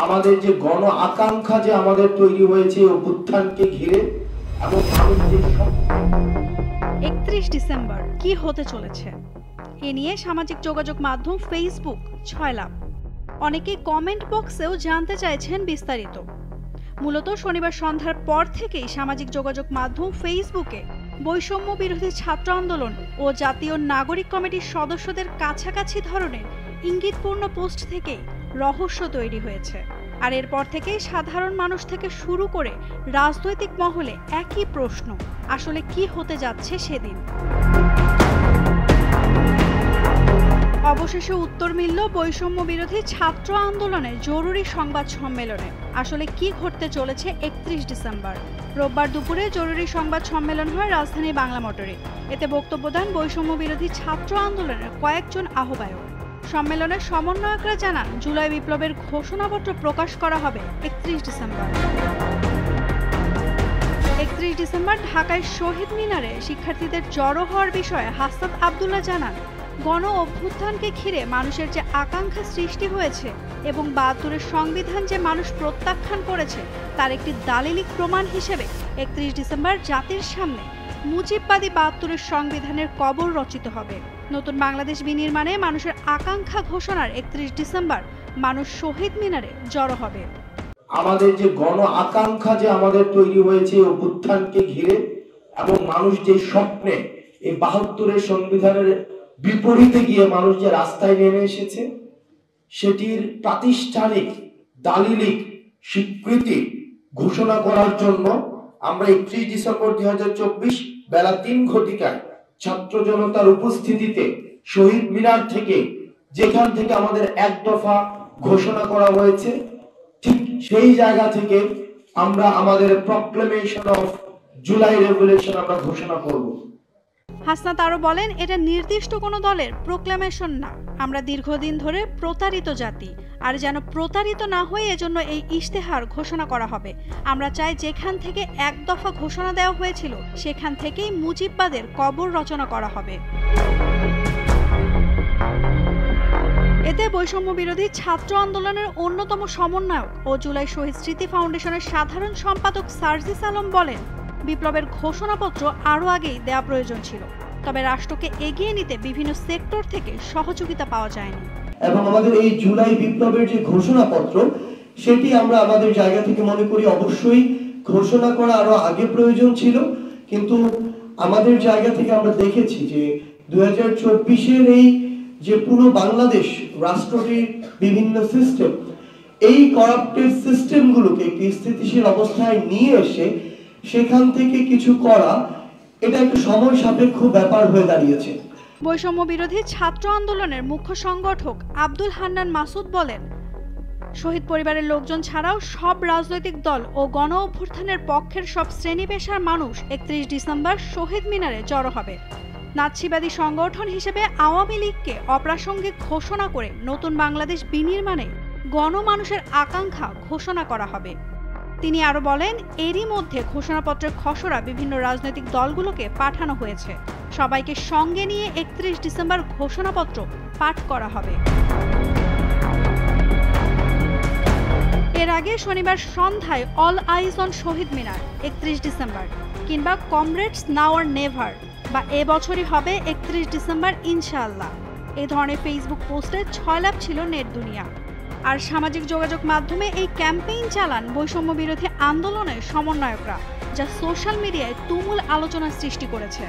আমাদের যে গণ আকাঙ্ক্ষা যে আমাদের তৈরি হয়েছে অভ্যুত্থানকে ঘিরে এবং 31 ডিসেম্বর কি হতে চলেছে এ নিয়ে সামাজিক যোগাযোগ মাধ্যম ফেসবুক ছয়লাভ। অনেকে কমেন্ট বক্সেও জানতে চাইছেন বিস্তারিত। মূলত শনিবার সন্ধ্যার পর থেকেই সামাজিক যোগাযোগ মাধ্যম ফেসবুকে বৈষম্য বিরোধী ছাত্র আন্দোলন ও জাতীয় নাগরিক কমিটির সদস্যদের কাছাকাছি ধরনের ইঙ্গিতপূর্ণ পোস্ট থেকেই রহস্য তৈরি হয়েছে। আর এরপর থেকেই সাধারণ মানুষ থেকে শুরু করে রাজনৈতিক মহলে একই প্রশ্ন, আসলে কি হতে যাচ্ছে সেদিন। অবশেষে উত্তর মিলল বৈষম্য বিরোধী ছাত্র আন্দোলনের জরুরি সংবাদ সম্মেলনে। আসলে কি ঘটতে চলেছে 31 ডিসেম্বর। রোববার দুপুরে জরুরি সংবাদ সম্মেলন হয় রাজধানী বাংলা মোটরে। এতে বক্তব্য দেন বৈষম্য বিরোধী ছাত্র আন্দোলনের কয়েকজন আহ্বায়ক। সম্মেলনের সমন্বয়করা জানান, জুলাই বিপ্লবের ঘোষণাপত্র প্রকাশ করা হবে 31 ডিসেম্বর। 31 ডিসেম্বর ঢাকায় শহীদ মিনারে শিক্ষার্থীদের জড়ো হওয়ার বিষয়ে হাসনাত আব্দুল্লাহ জানান, গণ অভ্যুত্থানকে ঘিরে মানুষের যে আকাঙ্ক্ষা সৃষ্টি হয়েছে এবং ৭২-এর সংবিধান যে মানুষ প্রত্যাখ্যান করেছে তার একটি দালিলিক প্রমাণ হিসেবে 31 ডিসেম্বর জাতির সামনে মুজিববাদী ৭২-এর সংবিধানের কবর রচিত হবে। নতুন বাংলাদেশ বিনির্মাণে মানুষের আকাঙ্ক্ষা ঘোষণার 31 ডিসেম্বর মানুষ শহীদ মিনারে জড়ো হবে। আমাদের যে গণ আকাঙ্ক্ষা যে আমাদের তৈরি হয়েছে অভ্যুত্থানকে ঘিরে এবং মানুষ যে স্বপ্নে এই ৭২-এর সংবিধানের বিপরীতে গিয়ে মানুষ যে রাস্তায় নেমে এসেছে সেটির প্রাতিষ্ঠানিক দালিলিক স্বীকৃতি ঘোষণা করার জন্য আমরা 31 ডিসেম্বর 2024 বেলা ৩ ঘটিকায় ছাত্র জনতার উপস্থিতিতে শহীদ মিনার থেকে, যেখান থেকে আমাদের এক দফা ঘোষণা করা হয়েছে, ঠিক সেই জায়গা থেকে আমরা আমাদের প্রক্লেমেশন অফ জুলাই রেভলিউশন আমরা ঘোষণা করব। হাসনাত আরো বলেন, এটা নির্দিষ্ট কোনো দলের প্রোক্লামেশন না। আমরা দীর্ঘদিন ধরে প্রতারিত জাতি, আর যেন প্রতারিত না হয়ে এজন্য এই ইশতেহার ঘোষণা করা হবে। আমরা চাই যেখান থেকে এক দফা ঘোষণা দেওয়া হয়েছিল সেখান থেকেই মুজিববাদের কবর রচনা করা হবে। এতে বৈষম্য বিরোধী ছাত্র আন্দোলনের অন্যতম সমন্বয়ক ও জুলাই শহীদ স্মৃতি ফাউন্ডেশনের সাধারণ সম্পাদক সার্জিস আলম বলেন, বিপ্লবের ঘোষণাপত্র আরও আগেই দেওয়া প্রয়োজন ছিল, তবে রাষ্ট্রকে এগিয়ে নিতে বিভিন্ন সেক্টর থেকে সহযোগিতা পাওয়া যায়নি। এবং আমাদের এই জুলাই বিপ্লবের যে ঘোষণাপত্র সেটি আমরা আমাদের জায়গা থেকে মনে করি অবশ্যই ঘোষণা করা আরো আগে প্রয়োজন ছিল, কিন্তু আমাদের জায়গা থেকে আমরা দেখেছি যে 2024-এর এই যে পুরো বাংলাদেশ রাষ্ট্রটির বিভিন্ন সিস্টেম, এই করাপ্টেড সিস্টেমগুলোকে একটি স্থিতিশীল অবস্থায় নিয়ে এসে সেখান থেকে কিছু করা, এটা একটা সময় সাপেক্ষ ব্যাপার হয়ে দাঁড়িয়েছে। বৈষম্য বিরোধী ছাত্র আন্দোলনের মুখ্য সংগঠক আব্দুল হান্নান মাসুদ বলেন, শহীদ পরিবারের লোকজন ছাড়াও সব রাজনৈতিক দল ও গণ অভ্যুত্থানের পক্ষের সব শ্রেণী পেশার মানুষ 31 ডিসেম্বর শহীদ মিনারে জড়ো হবে। নাৎসিবাদী সংগঠন হিসেবে আওয়ামী লীগকে অপ্রাসঙ্গিক ঘোষণা করে নতুন বাংলাদেশ বিনির্মাণে গণমানুষের আকাঙ্ক্ষা ঘোষণা করা হবে। তিনি আরো বলেন, এরই মধ্যে ঘোষণাপত্রের খসড়া বিভিন্ন রাজনৈতিক দলগুলোকে পাঠানো হয়েছে। সবাইকে সঙ্গে নিয়ে 31 ডিসেম্বর ঘোষণাপত্র পাঠ করা হবে। এর আগে শনিবার সন্ধ্যায় all eyes on Shaheed Minar 31 December কিংবা কমরেডস নাও অর নেভার বা এবছরই হবে 31 ডিসেম্বর ইনশাআল্লাহ, এই ধরনের ফেসবুক পোস্টে ছয়লাভ ছিল নেট দুনিয়া। আর সামাজিক যোগাযোগ মাধ্যমে এই ক্যাম্পেইন চালান বৈষম্য বিরোধী আন্দোলনের সমন্বয়করা, যা সোশ্যাল মিডিয়ায় তুমুল আলোচনা সৃষ্টি করেছে।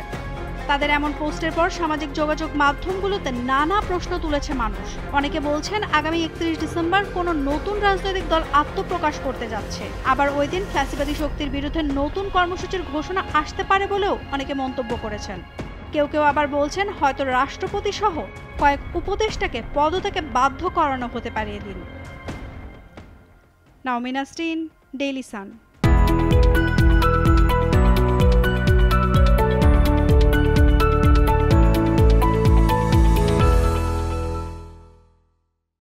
তাদের এমন পোস্টের পর সামাজিক যোগাযোগ মাধ্যমগুলোতে নানা প্রশ্ন তুলেছে মানুষ। অনেকে বলছেন আগামী 31 ডিসেম্বর কোনো নতুন রাজনৈতিক দল আত্মপ্রকাশ করতে যাচ্ছে, আবার ওই দিন ফ্যাসিবাদী শক্তির বিরুদ্ধে নতুন কর্মসূচির ঘোষণা আসতে পারে বলেও অনেকে মন্তব্য করেছেন। কেউ কেউ আবার বলছেন হয়তো রাষ্ট্রপতি সহ কয়েক উপদেষ্টাকে পদত্যাগে বাধ্য করানো হতে পারে এদিন। নাওমিন নাসরিন, ডেইলি সান।